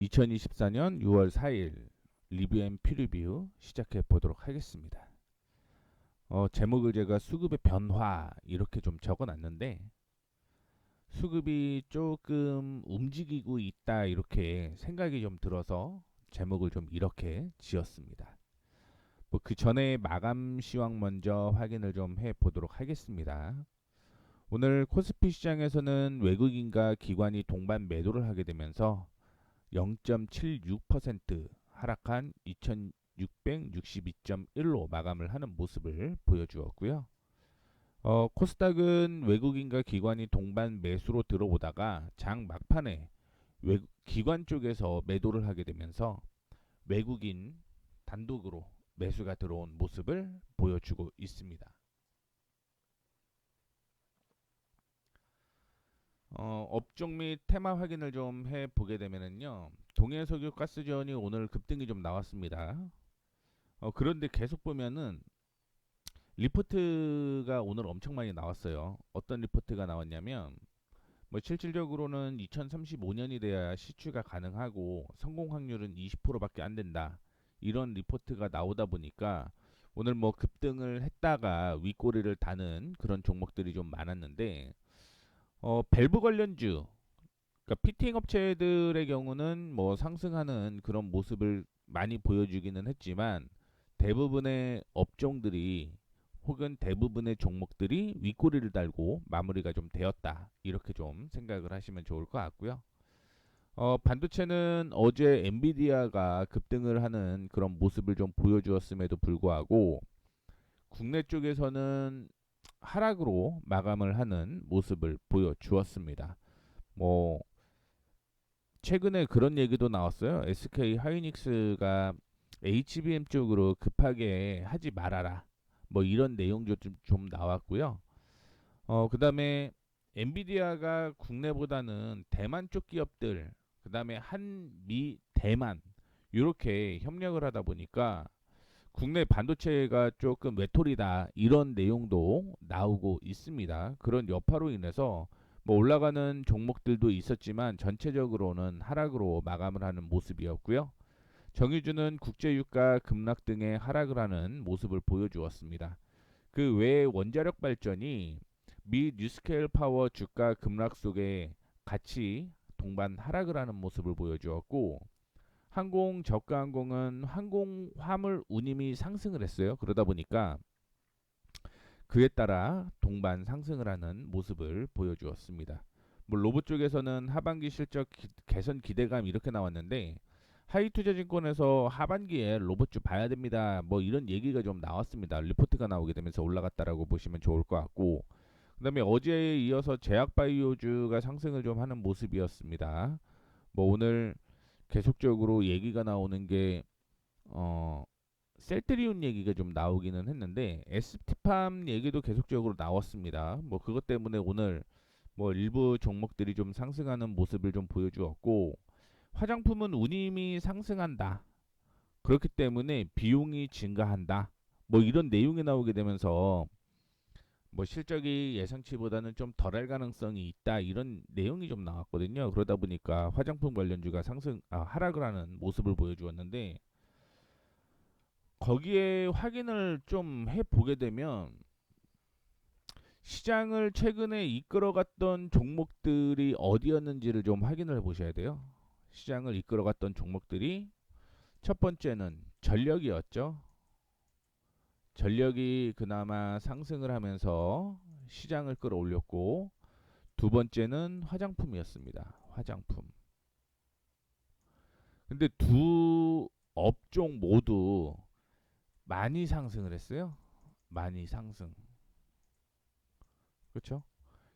2024년 6월 4일 리뷰 앤 피리뷰 시작해 보도록 하겠습니다. 제목을 제가 수급의 변화 이렇게 좀 적어 놨는데 수급이 조금 움직이고 있다 이렇게 생각이 좀 들어서 제목을 좀 이렇게 지었습니다. 뭐 그 전에 마감 시황 먼저 확인을 좀 해 보도록 하겠습니다. 오늘 코스피 시장에서는 외국인과 기관이 동반 매도를 하게 되면서 0.76% 하락한 2662.1로 마감을 하는 모습을 보여주었고요. 코스닥은 외국인과 기관이 동반 매수로 들어오다가 장 막판에 기관 쪽에서 매도를 하게 되면서 외국인 단독으로 매수가 들어온 모습을 보여주고 있습니다. 업종 및 테마 확인을 좀 해보게 되면은요, 동해석유 가스전이 오늘 급등이 좀 나왔습니다. 그런데 계속 보면은 리포트가 오늘 엄청 많이 나왔어요. 어떤 리포트가 나왔냐면 뭐 실질적으로는 2035년이 돼야 시추가 가능하고 성공 확률은 20%밖에 안 된다. 이런 리포트가 나오다 보니까 오늘 뭐 급등을 했다가 윗꼬리를 다는 그런 종목들이 좀 많았는데 밸브 관련주 그러니까 피팅 업체들의 경우는 뭐 상승하는 그런 모습을 많이 보여주기는 했지만 대부분의 업종들이 혹은 대부분의 종목들이 윗꼬리를 달고 마무리가 좀 되었다. 이렇게 좀 생각을 하시면 좋을 것 같고요. 반도체는 어제 엔비디아가 급등을 하는 그런 모습을 좀 보여주었음에도 불구하고 국내 쪽에서는 하락으로 마감을 하는 모습을 보여주었습니다. 뭐 최근에 그런 얘기도 나왔어요. SK 하이닉스가 HBM 쪽으로 급하게 하지 말아라. 뭐 이런 내용도 좀 나왔고요. 그다음에 엔비디아가 국내보다는 대만 쪽 기업들, 그다음에 한미 대만 이렇게 협력을 하다 보니까 국내 반도체가 조금 외톨이다 이런 내용도 나오고 있습니다. 그런 여파로 인해서 뭐 올라가는 종목들도 있었지만 전체적으로는 하락으로 마감을 하는 모습이었고요. 정유주는 국제유가 급락 등의 하락을 하는 모습을 보여주었습니다. 그 외에 원자력 발전이 미 뉴스케일 파워 주가 급락 속에 같이 동반 하락을 하는 모습을 보여주었고 항공 저가 항공은 항공 화물 운임이 상승을 했어요. 그러다 보니까 그에 따라 동반 상승을 하는 모습을 보여주었습니다. 뭐 로봇 쪽에서는 하반기 실적 개선 기대감 이렇게 나왔는데 하이투자증권에서 하반기에 로봇주 봐야 됩니다. 뭐 이런 얘기가 좀 나왔습니다. 리포트가 나오게 되면서 올라갔다라고 보시면 좋을 것 같고 그다음에 어제에 이어서 제약바이오주가 상승을 좀 하는 모습이었습니다. 뭐 오늘 계속적으로 얘기가 나오는 게 어, 셀트리온 얘기가 좀 나오기는 했는데 ST팜 얘기도 계속적으로 나왔습니다. 뭐 그것 때문에 오늘 뭐 일부 종목들이 좀 상승하는 모습을 좀 보여주었고 화장품은 운임이 상승한다. 그렇기 때문에 비용이 증가한다. 뭐 이런 내용이 나오게 되면서 뭐 실적이 예상치보다는 좀 덜할 가능성이 있다 이런 내용이 좀 나왔거든요. 그러다 보니까 화장품 관련주가 하락을 하는 모습을 보여주었는데 거기에 확인을 좀 해보게 되면 시장을 최근에 이끌어갔던 종목들이 어디였는지를 좀 확인을 해보셔야 돼요. 시장을 이끌어갔던 종목들이 첫 번째는 전력이었죠. 전력이 그나마 상승을 하면서 시장을 끌어올렸고 두 번째는 화장품이었습니다. 화장품. 근데 두 업종 모두 많이 상승을 했어요. 많이 상승. 그렇죠?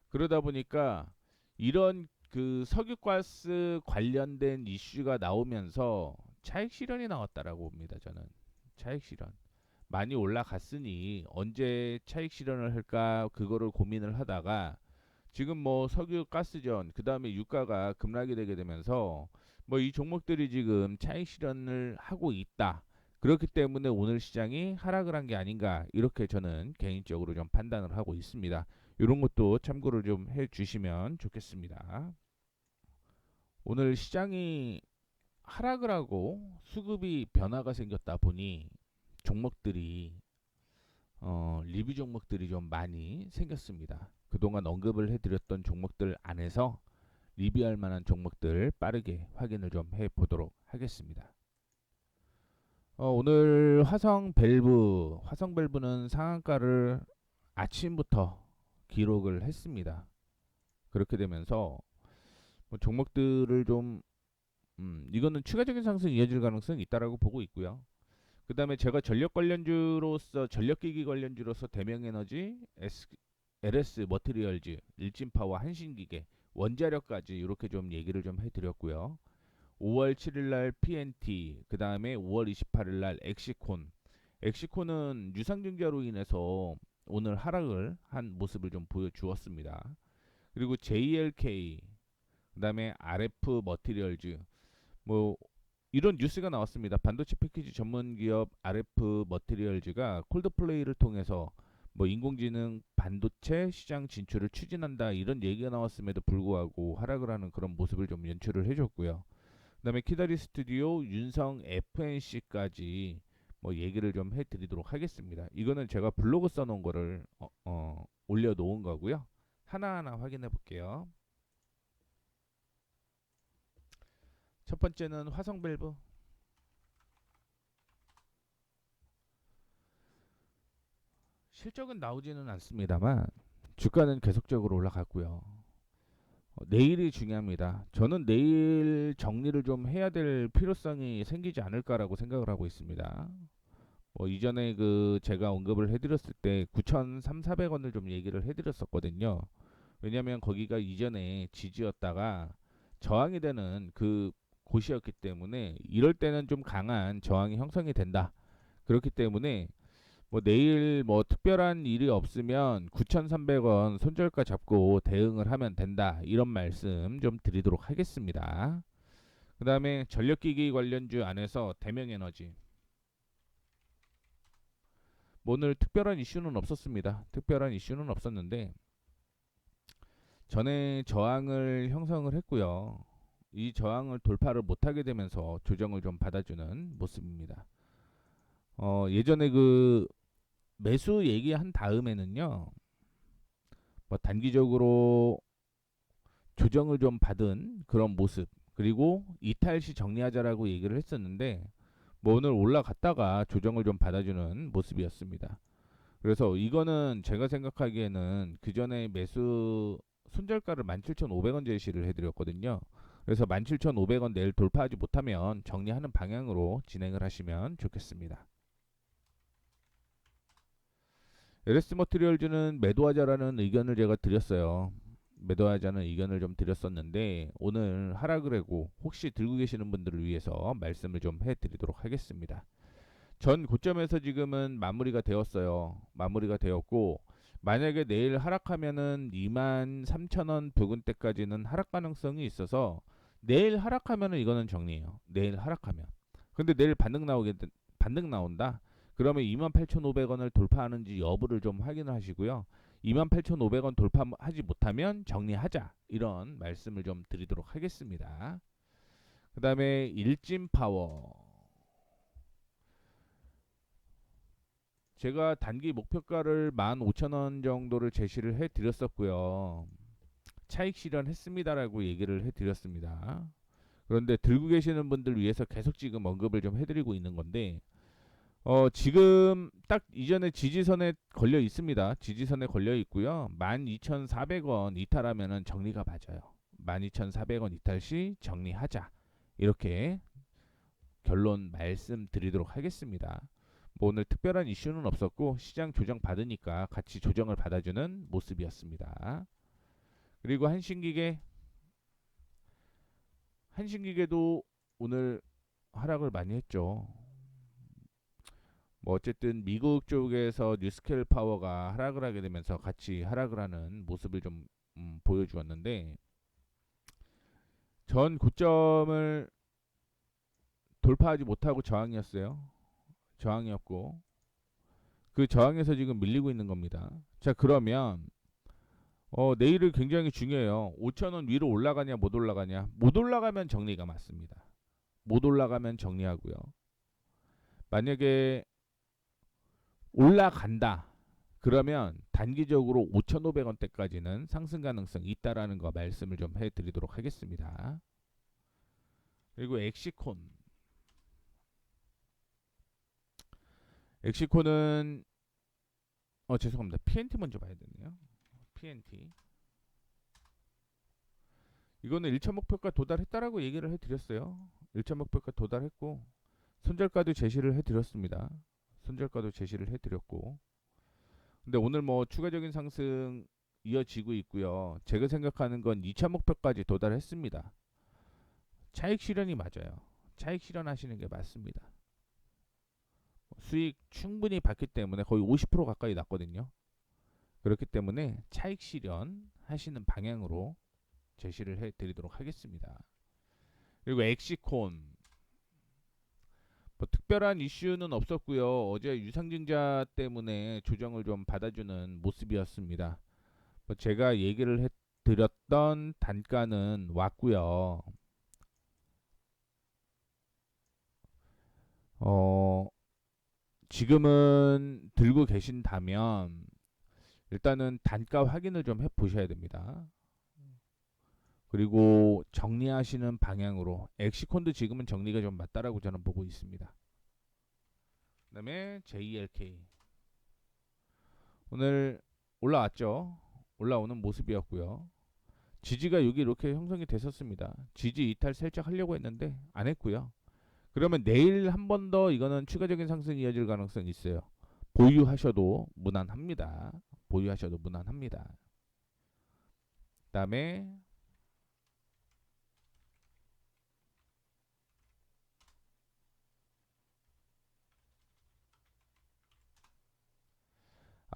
그러다 보니까 이런 그 석유가스 관련된 이슈가 나오면서 차익 실현이 나왔다라고 봅니다. 저는 차익 실현. 많이 올라갔으니 언제 차익 실현을 할까 그거를 고민을 하다가 지금 뭐 석유 가스전 그다음에 유가가 급락이 되게 되면서 뭐 이 종목들이 지금 차익 실현을 하고 있다. 그렇기 때문에 오늘 시장이 하락을 한 게 아닌가 이렇게 저는 개인적으로 좀 판단을 하고 있습니다. 이런 것도 참고를 좀 해 주시면 좋겠습니다. 오늘 시장이 하락을 하고 수급이 변화가 생겼다 보니 종목들이 리뷰 종목들이 좀 많이 생겼습니다. 그동안 언급을 해드렸던 종목들 안에서 리뷰할 만한 종목들 빠르게 확인을 좀 해보도록 하겠습니다. 오늘 화성 밸브는 상한가를 아침부터 기록을 했습니다. 그렇게 되면서 뭐 종목들을 좀 이거는 추가적인 상승이 이어질 가능성이 있다라고 보고 있고요. 그 다음에 제가 전력기기 관련주로서 대명에너지, LS 머티리얼즈, 일진파워, 한신기계, 원자력까지 이렇게 좀 얘기를 좀 해드렸고요. 5월 7일날 PNT, 그 다음에 5월 28일날 엑시콘은 유상증자로 인해서 오늘 하락을 한 모습을 좀 보여주었습니다. 그리고 JLK, 그 다음에 RF 머티리얼즈, 뭐 이런 뉴스가 나왔습니다. 반도체 패키지 전문 기업 RF 머티리얼즈가 콜드플레이를 통해서 뭐 인공지능 반도체 시장 진출을 추진한다 이런 얘기가 나왔음에도 불구하고 하락을 하는 그런 모습을 좀 연출을 해줬고요. 그다음에 키다리 스튜디오, 윤성 FNC까지 뭐 얘기를 좀 해드리도록 하겠습니다. 이거는 제가 블로그 써놓은 거를 올려놓은 거고요. 하나하나 확인해 볼게요. 첫 번째는 화성밸브. 실적은 나오지는 않습니다만 주가는 계속적으로 올라갔고요. 내일이 중요합니다. 저는 내일 정리를 좀 해야 될 필요성이 생기지 않을까라고 생각을 하고 있습니다. 이전에 그 제가 언급을 해드렸을 때 9,300~400원을 좀 얘기를 해드렸었거든요. 왜냐하면 거기가 이전에 지지였다가 저항이 되는 그 곳이었기 때문에 이럴 때는 좀 강한 저항이 형성이 된다. 그렇기 때문에 뭐 내일 뭐 특별한 일이 없으면 9,300원 손절가 잡고 대응을 하면 된다. 이런 말씀 좀 드리도록 하겠습니다. 그 다음에 전력기기 관련주 안에서 대명에너지. 뭐 오늘 특별한 이슈는 없었습니다. 특별한 이슈는 없었는데 전에 저항을 형성을 했고요. 이 저항을 돌파를 못하게 되면서 조정을 좀 받아주는 모습입니다. 예전에 그 매수 얘기한 다음에는요, 뭐 단기적으로 조정을 좀 받은 그런 모습, 그리고 이탈 시 정리하자라고 얘기를 했었는데, 뭐 오늘 올라갔다가 조정을 좀 받아주는 모습이었습니다. 그래서 이거는 제가 생각하기에는 그 전에 매수 손절가를 17,500원 제시를 해드렸거든요. 그래서 17,500원 내일 돌파하지 못하면 정리하는 방향으로 진행을 하시면 좋겠습니다. LS 머티리얼즈는 매도하자라는 의견을 제가 드렸어요. 매도하자는 의견을 좀 드렸었는데 오늘 하락을 하고 혹시 들고 계시는 분들을 위해서 말씀을 좀 해드리도록 하겠습니다. 전 고점에서 지금은 마무리가 되었어요. 마무리가 되었고 만약에 내일 하락하면은 23,000원 부근대까지는 하락 가능성이 있어서 내일 하락하면은 이거는 정리해요. 내일 하락하면. 근데 내일 반등 나온다. 그러면 28,500원을 돌파하는지 여부를 좀 확인하시고요. 28,500원 돌파하지 못하면 정리하자. 이런 말씀을 좀 드리도록 하겠습니다. 그 다음에 일진파워. 제가 단기 목표가를 15,000원 정도를 제시를 해드렸었고요. 차익 실현했습니다라고 얘기를 해드렸습니다. 그런데 들고 계시는 분들 위해서 계속 지금 언급을 좀 해드리고 있는 건데 지금 딱 이전에 지지선에 걸려 있습니다. 지지선에 걸려 있고요. 12,400원 이탈하면은 정리가 맞아요. 12,400원 이탈 시 정리하자. 이렇게 결론 말씀드리도록 하겠습니다. 뭐 오늘 특별한 이슈는 없었고 시장 조정 받으니까 같이 조정을 받아주는 모습이었습니다. 그리고 한신기계도 오늘 하락을 많이 했죠. 뭐 어쨌든 미국 쪽에서 뉴스케일 파워가 하락을 하게 되면서 같이 하락을 하는 모습을 좀 보여주었는데 전 고점을 돌파하지 못하고 저항이었어요. 저항이었고 그 저항에서 지금 밀리고 있는 겁니다. 자 그러면 내일은 굉장히 중요해요. 5,000원 위로 올라가냐 못 올라가냐. 못 올라가면 정리가 맞습니다. 못 올라가면 정리하고요. 만약에 올라간다. 그러면 단기적으로 5,500원대까지는 상승 가능성이 있다라는 거 말씀을 좀 해드리도록 하겠습니다. 그리고 엑시콘은 죄송합니다. PNT 먼저 봐야 되네요. PNT 이거는 1차 목표가 도달했다라고 얘기를 해드렸어요. 1차 목표가 도달했고 손절가도 제시를 해드렸습니다. 손절가도 제시를 해드렸고, 근데 오늘 뭐 추가적인 상승 이어지고 있고요. 제가 생각하는 건 2차 목표까지 도달했습니다. 차익 실현이 맞아요. 차익 실현하시는 게 맞습니다. 수익 충분히 받기 때문에 거의 50% 가까이 났거든요. 그렇기 때문에 차익 실현 하시는 방향으로 제시를 해드리도록 하겠습니다. 그리고 엑시콘 뭐 특별한 이슈는 없었고요. 어제 유상증자 때문에 조정을 좀 받아주는 모습이었습니다. 뭐 제가 얘기를 해드렸던 단가는 왔고요. 지금은 들고 계신다면 일단은 단가 확인을 좀 해보셔야 됩니다. 그리고 정리하시는 방향으로 엑시콘도 지금은 정리가 좀 맞다라고 저는 보고 있습니다. 그 다음에 JLK 오늘 올라왔죠. 올라오는 모습이었고요. 지지가 여기 이렇게 형성이 됐었습니다. 지지 이탈 살짝 하려고 했는데 안 했고요. 그러면 내일 한 번 더 이거는 추가적인 상승이 이어질 가능성이 있어요. 보유하셔도 무난합니다. 보유하셔도 무난합니다. 그 다음에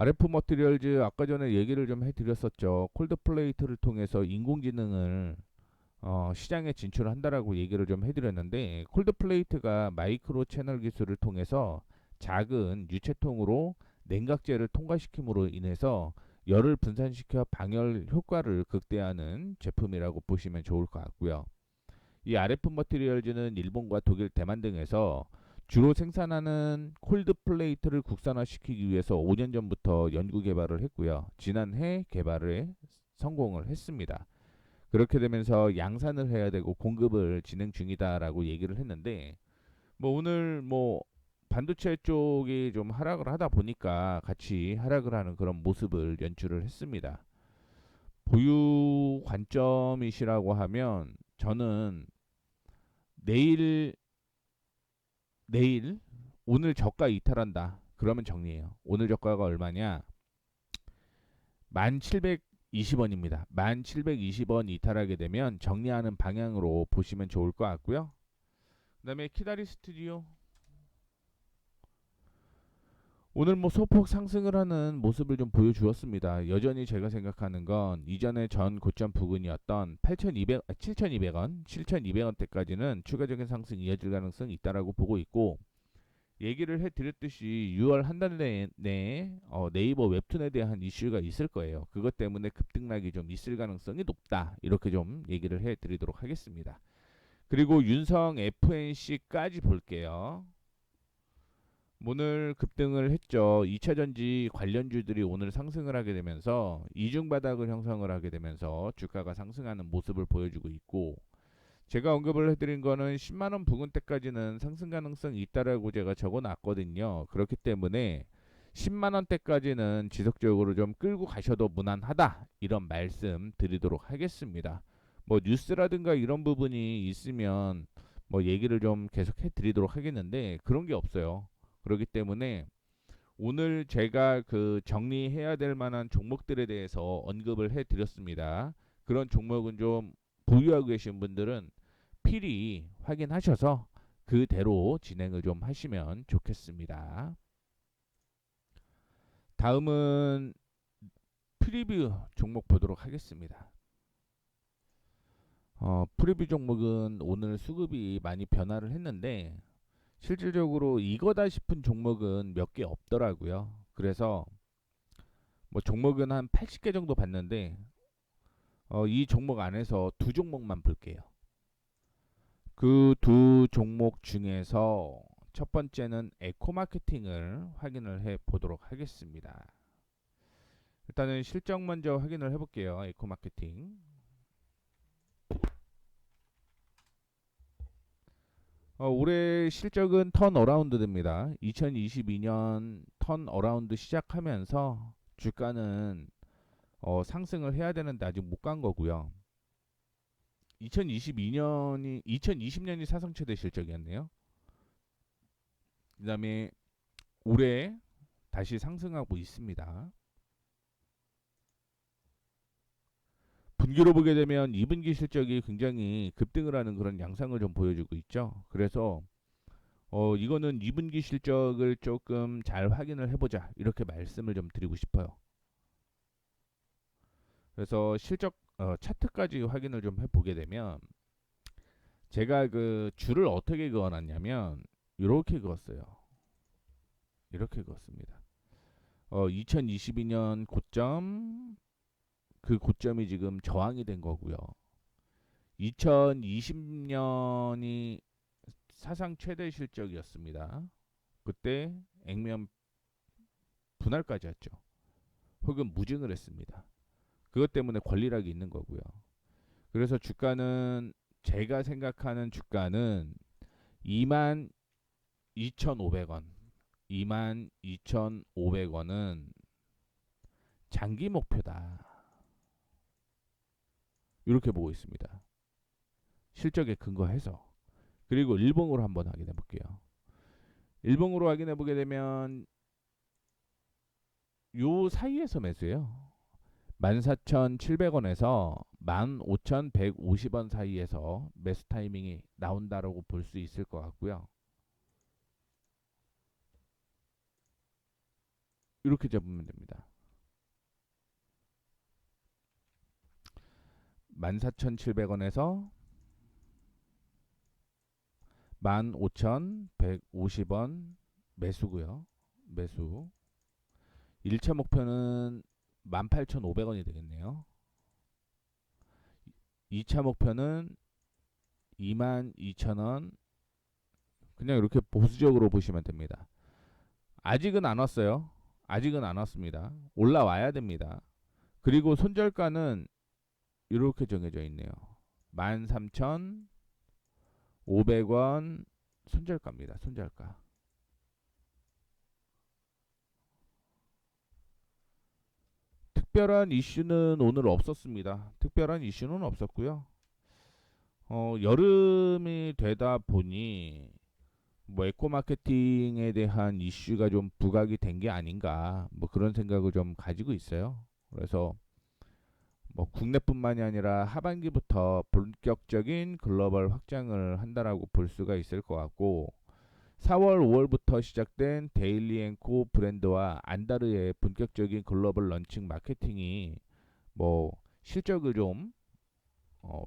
RF 머티리얼즈 아까 전에 얘기를 좀 해드렸었죠. 콜드 플레이트를 통해서 인공지능을 시장에 진출한다라고 얘기를 좀 해드렸는데, 콜드 플레이트가 마이크로 채널 기술을 통해서 작은 유체통으로 냉각제를 통과시킴으로 인해서 열을 분산시켜 방열 효과를 극대화하는 제품이라고 보시면 좋을 것 같고요. 이 RF 머티리얼즈는 일본과 독일, 대만 등에서 주로 생산하는 콜드 플레이트를 국산화시키기 위해서 5년 전부터 연구 개발을 했고요. 지난해 개발에 성공을 했습니다. 그렇게 되면서 양산을 해야 되고 공급을 진행 중이다라고 얘기를 했는데, 뭐 오늘 뭐 반도체 쪽이 좀 하락을 하다 보니까 같이 하락을 하는 그런 모습을 연출을 했습니다. 보유 관점이시라고 하면 저는 내일 내일 오늘 저가 이탈한다. 그러면 정리해요. 오늘 저가가 얼마냐? 1720원입니다. 1720원 이탈하게 되면 정리하는 방향으로 보시면 좋을 것 같고요. 그 다음에 키다리 스튜디오 오늘 뭐 소폭 상승을 하는 모습을 좀 보여주었습니다. 여전히 제가 생각하는 건 이전에 전 고점 부근이었던 7,200원, 7,200원대까지는 추가적인 상승이 이어질 가능성이 있다라고 보고 있고, 얘기를 해드렸듯이 6월 한 달 내에 네이버 웹툰에 대한 이슈가 있을 거예요. 그것 때문에 급등락이 좀 있을 가능성이 높다. 이렇게 좀 얘기를 해드리도록 하겠습니다. 그리고 윤성 FNC까지 볼게요. 오늘 급등을 했죠. 2차전지 관련주들이 오늘 상승을 하게 되면서 이중바닥을 형성을 하게 되면서 주가가 상승하는 모습을 보여주고 있고, 제가 언급을 해드린 거는 10만원 부근대까지는 상승 가능성이 있다라고 제가 적어놨거든요. 그렇기 때문에 10만원대까지는 지속적으로 좀 끌고 가셔도 무난하다, 이런 말씀 드리도록 하겠습니다. 뭐 뉴스라든가 이런 부분이 있으면 뭐 얘기를 좀 계속 해드리도록 하겠는데 그런 게 없어요. 그렇기 때문에 오늘 제가 그 정리해야 될 만한 종목들에 대해서 언급을 해드렸습니다. 그런 종목은 좀 보유하고 계신 분들은 필히 확인하셔서 그대로 진행을 좀 하시면 좋겠습니다. 다음은 프리뷰 종목 보도록 하겠습니다. 프리뷰 종목은 오늘 수급이 많이 변화를 했는데 실질적으로 이거다 싶은 종목은 몇 개 없더라고요. 그래서 뭐 종목은 한 80개 정도 봤는데 이 종목 안에서 두 종목만 볼게요. 그 두 종목 중에서 첫 번째는 에코마케팅을 확인을 해 보도록 하겠습니다. 일단은 실적 먼저 확인을 해볼게요. 에코마케팅. 올해 실적은 턴어라운드 됩니다. 2022년 턴어라운드 시작하면서 주가는 상승을 해야 되는데 아직 못 간 거고요. 2020년이 사상 최대 실적이었네요. 그다음에 올해 다시 상승하고 있습니다. 분기로 보게 되면 2분기 실적이 굉장히 급등을 하는 그런 양상을 좀 보여주고 있죠. 그래서 이거는 2분기 실적을 조금 잘 확인을 해보자 이렇게 말씀을 좀 드리고 싶어요. 그래서 실적 차트까지 확인을 좀 해보게 되면 제가 그 줄을 어떻게 그어놨냐면 이렇게 그었어요. 이렇게 그었습니다. 2022년 고점, 그 고점이 지금 저항이 된 거고요. 2020년이 사상 최대 실적이었습니다. 그때 액면 분할까지 했죠. 혹은 무증을 했습니다. 그것 때문에 권리락이 있는 거고요. 그래서 주가는 제가 생각하는 주가는 22,500원, 22,500원은 장기 목표다. 이렇게 보고 있습니다. 실적에 근거해서. 그리고 일봉으로 한번 확인해 볼게요. 일봉으로 확인해 보게 되면 요 사이에서 매수해요. 14,700원에서 15,150원 사이에서 매수 타이밍이 나온다라고 볼 수 있을 것 같고요. 이렇게 잡으면 됩니다. 14,700원에서 15,150원 매수고요. 매수. 1차 목표는 18,500원이 되겠네요. 2차 목표는 22,000원. 그냥 이렇게 보수적으로 보시면 됩니다. 아직은 안 왔어요. 아직은 안 왔습니다. 올라와야 됩니다. 그리고 손절가는 이렇게 정해져 있네요. 13,500원 손절가입니다. 손절가. 특별한 이슈는 오늘 없었습니다. 특별한 이슈는 없었고요. 여름이 되다 보니 뭐 에코마케팅에 대한 이슈가 좀 부각이 된 게 아닌가 뭐 그런 생각을 좀 가지고 있어요. 그래서 뭐 국내뿐만이 아니라 하반기부터 본격적인 글로벌 확장을 한다라고 볼 수가 있을 것 같고 4월, 5월부터 시작된 데일리 앤코 브랜드와 안다르의 본격적인 글로벌 런칭 마케팅이 뭐 실적을 좀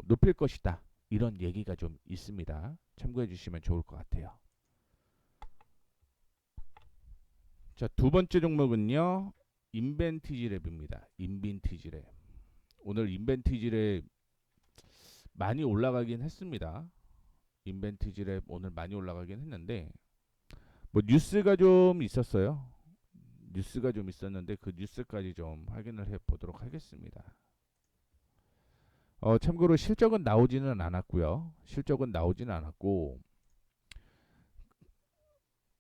높일 것이다. 이런 얘기가 좀 있습니다. 참고해 주시면 좋을 것 같아요. 자, 두 번째 종목은요. 인벤티지랩입니다. 인벤티지랩. 오늘 인벤티지랩 많이 올라가긴 했습니다. 인벤티지랩 오늘 많이 올라가긴 했는데 뭐 뉴스가 좀 있었어요. 뉴스가 좀 있었는데 그 뉴스까지 좀 확인을 해 보도록 하겠습니다. 참고로 실적은 나오지는 않았고요. 실적은 나오지는 않았고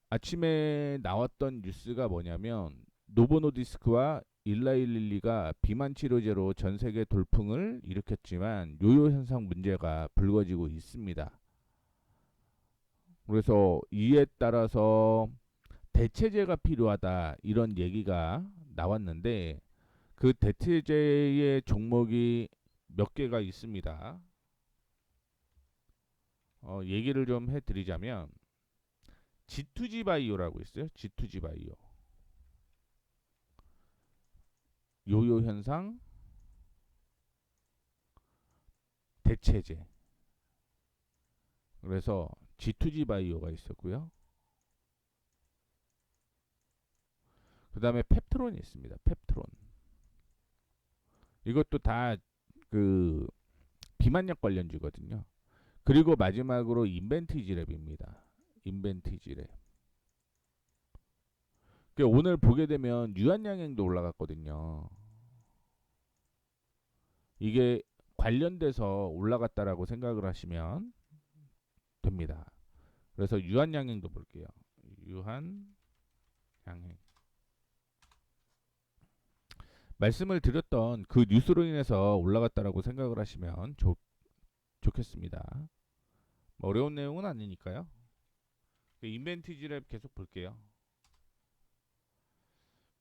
아침에 나왔던 뉴스가 뭐냐면 노보노디스크와 일라일릴리가 비만 치료제로 전 세계 돌풍을 일으켰지만 요요 현상 문제가 불거지고 있습니다. 그래서 이에 따라서 대체제가 필요하다 이런 얘기가 나왔는데 그 대체제의 종목이 몇 개가 있습니다. 얘기를 좀 해드리자면 G2G 바이오라고 있어요. G2G 바이오. 요요 현상 대체제. 그래서 G2G 바이오가 있었고요. 그 다음에 펩트론이 있습니다. 펩트론. 이것도 다 그 비만약 관련주거든요. 그리고 마지막으로 인벤티지 랩입니다. 인벤티지 랩. 오늘 보게 되면 유한양행도 올라갔거든요. 이게 관련돼서 올라갔다라고 생각을 하시면 됩니다. 그래서 유한양행도 볼게요. 유한양행. 말씀을 드렸던 그 뉴스로 인해서 올라갔다라고 생각을 하시면 좋겠습니다. 뭐 어려운 내용은 아니니까요. 인벤티지 랩 계속 볼게요.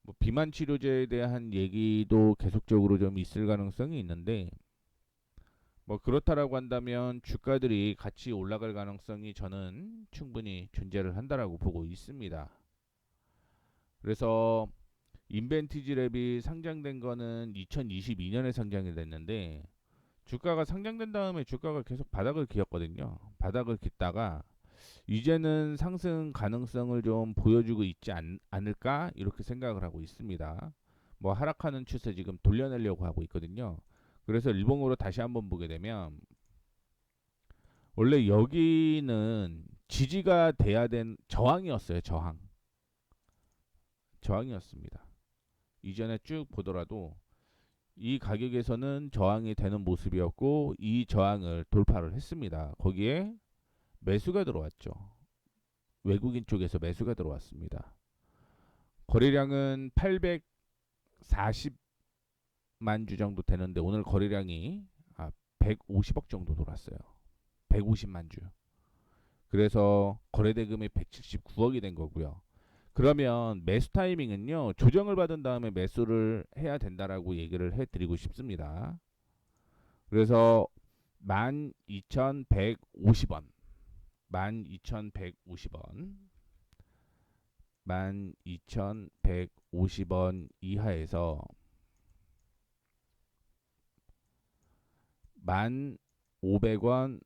뭐 비만 치료제에 대한 얘기도 계속적으로 좀 있을 가능성이 있는데, 뭐 그렇다라고 한다면 주가들이 같이 올라갈 가능성이 저는 충분히 존재를 한다라고 보고 있습니다. 그래서 인벤티지 랩이 상장된 거는 2022년에 상장이 됐는데, 주가가 상장된 다음에 주가가 계속 바닥을 기었거든요. 바닥을 깃다가 이제는 상승 가능성을 좀 보여주고 있지 않을까 이렇게 생각을 하고 있습니다. 뭐 하락하는 추세 지금 돌려내려고 하고 있거든요. 그래서 일봉으로 다시 한번 보게 되면 원래 여기는 지지가 돼야 된 저항이었어요. 저항이었습니다. 이전에 쭉 보더라도 이 가격에서는 저항이 되는 모습이었고, 이 저항을 돌파를 했습니다. 거기에 매수가 들어왔죠. 외국인 쪽에서 매수가 들어왔습니다. 거래량은 840만 주 정도 되는데 오늘 거래량이 150억 정도 돌았어요. 150만 주. 그래서 거래대금이 179억이 된 거고요. 그러면 매수 타이밍은요, 조정을 받은 다음에 매수를 해야 된다라고 얘기를 해드리고 싶습니다. 그래서 12,150원 12,150원 12,150원 이하에서 1,500원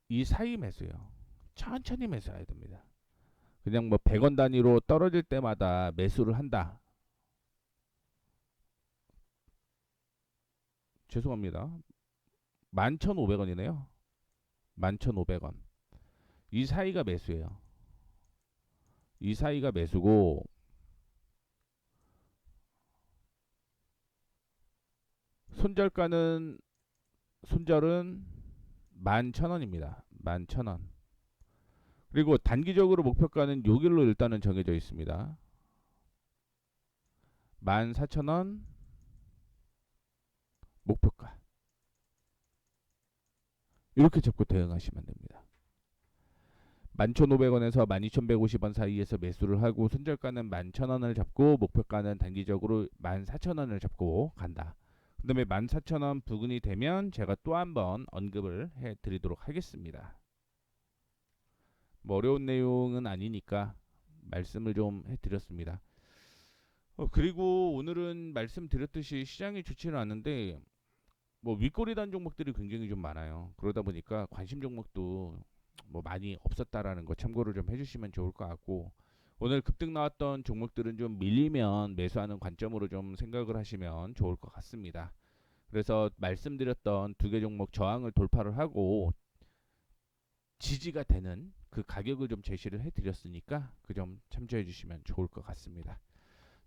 이 사이 매수요. 천천히 매수해야 됩니다. 그냥 뭐 100원 단위로 떨어질 때마다 매수를 한다. 죄송합니다. 11,500원이네요. 11,500원. 이 사이가 매수예요. 이 사이가 매수고, 손절은 11,000원입니다. 11,000원. 그리고 단기적으로 목표가는 요 길로 일단은 정해져 있습니다. 14,000원 목표가. 이렇게 잡고 대응하시면 됩니다. 11,500원에서 12,150원 사이에서 매수를 하고, 손절가는 11,000원을 잡고, 목표가는 단기적으로 14,000원을 잡고 간다. 그 다음에 14,000원 부근이 되면 제가 또 한번 언급을 해드리도록 하겠습니다. 뭐 어려운 내용은 아니니까 말씀을 좀 해드렸습니다. 그리고 오늘은 말씀드렸듯이 시장이 좋지는 않은데, 뭐 윗꼬리단 종목들이 굉장히 좀 많아요. 그러다 보니까 관심 종목도 뭐 많이 없었다라는 거 참고를 좀 해주시면 좋을 것 같고, 오늘 급등 나왔던 종목들은 좀 밀리면 매수하는 관점으로 좀 생각을 하시면 좋을 것 같습니다. 그래서 말씀드렸던 두 개 종목 저항을 돌파를 하고 지지가 되는 그 가격을 좀 제시를 해드렸으니까 그 점 참조해 주시면 좋을 것 같습니다.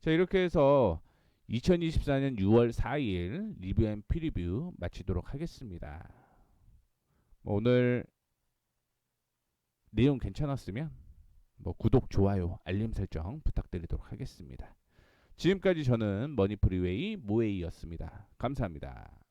자, 이렇게 해서 2024년 6월 4일 리뷰 앤 프리뷰 마치도록 하겠습니다. 오늘 내용 괜찮았으면 뭐 구독, 좋아요, 알림 설정 부탁드리도록 하겠습니다. 지금까지 저는 머니프리웨이 모에이였습니다. 감사합니다.